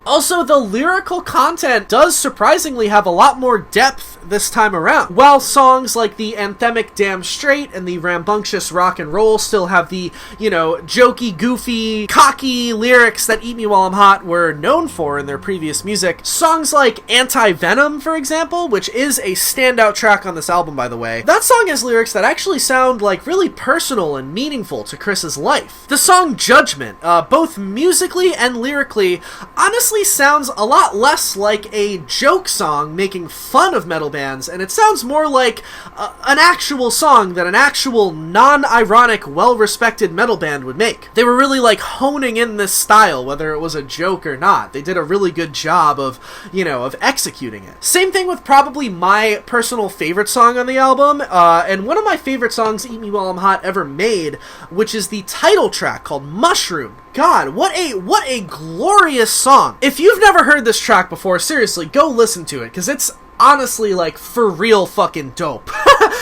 Also, the lyrical content does surprisingly have a lot more depth this time around. While songs like the anthemic Damn Straight and the rambunctious Rock and Roll still have the, you know, jokey, goofy, cocky lyrics that Eat Me While I'm Hot were known for in their previous music, songs like Anti-Venom, for example, which is a standout track on this album, by the way, that song has lyrics that actually sound like really personal and meaningful to Chris's life. The song Judgment, both musically and lyrically, honestly sounds a lot less like a joke song making fun of metal bands, and it sounds more like an actual song that an actual non-ironic, well-respected metal band would make. They were really like honing in this style, whether it was a joke or not. They did a really good job of, you know, of executing it. Same thing with probably my personal favorite song on the album, and one of my favorite songs Eat Me While I'm Hot ever made, which is the title track called Mushroom. God, what a glorious song. If you've never heard this track before, seriously, go listen to it, because it's honestly, like, for real fucking dope.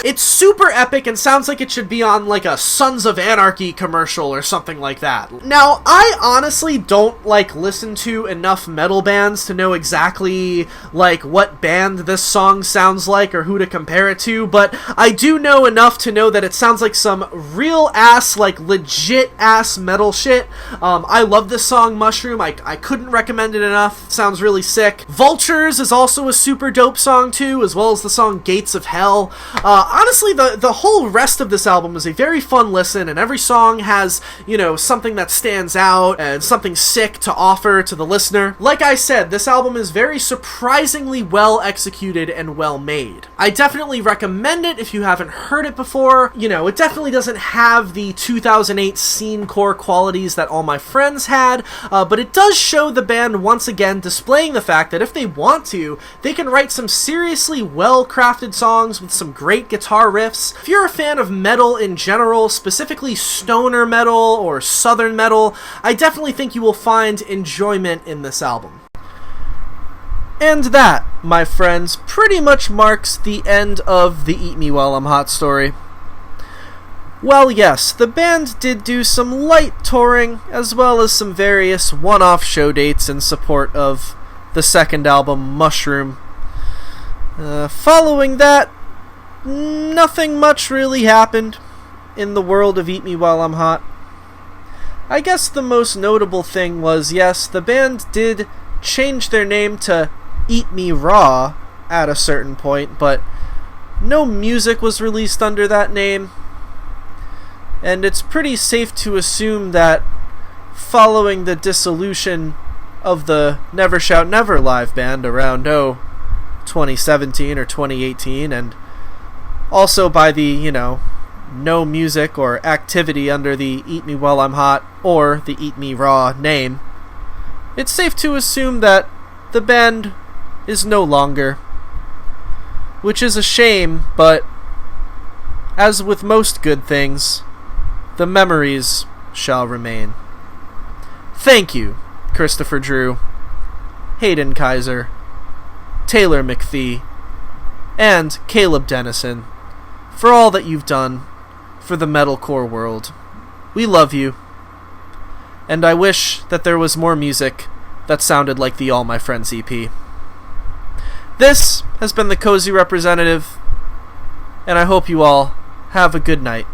It's super epic and sounds like it should be on, like, a Sons of Anarchy commercial or something like that. Now, I honestly don't, like, listen to enough metal bands to know exactly, like, what band this song sounds like or who to compare it to, but I do know enough to know that it sounds like some real-ass, like, legit-ass metal shit. I love this song, Mushroom. I couldn't recommend it enough. It sounds really sick. Vultures is also a super dope song, too, as well as the song Gates of Hell. Honestly, the whole rest of this album is a very fun listen, and every song has, you know, something that stands out and something sick to offer to the listener. Like I said, this album is very surprisingly well executed and well made. I definitely recommend it if you haven't heard it before. You know, it definitely doesn't have the 2008 scene core qualities that All My Friends had, but it does show the band once again displaying the fact that if they want to, they can write some seriously well-crafted songs with some great guitar riffs. If you're a fan of metal in general, specifically stoner metal or southern metal, I definitely think you will find enjoyment in this album. And that, my friends, pretty much marks the end of the Eat Me While I'm Hot story. Well, yes, the band did do some light touring, as well as some various one-off show dates in support of the second album, Mushroom. Following that, nothing much really happened in the world of Eat Me While I'm Hot. I guess the most notable thing was, yes, the band did change their name to Eat Me Raw at a certain point, but no music was released under that name. And it's pretty safe to assume that following the dissolution of the Never Shout Never live band around, 2017 or 2018, and also by the, you know, no music or activity under the Eat Me While I'm Hot or the Eat Me Raw name, it's safe to assume that the band is no longer. Which is a shame, but as with most good things, the memories shall remain. Thank you, Christopher Drew, Hayden Kaiser, Taylor McPhee, and Caleb Dennison for all that you've done for the metalcore world. We love you, and I wish that there was more music that sounded like the All My Friends EP. This has been the Cozy Representative, and I hope you all have a good night.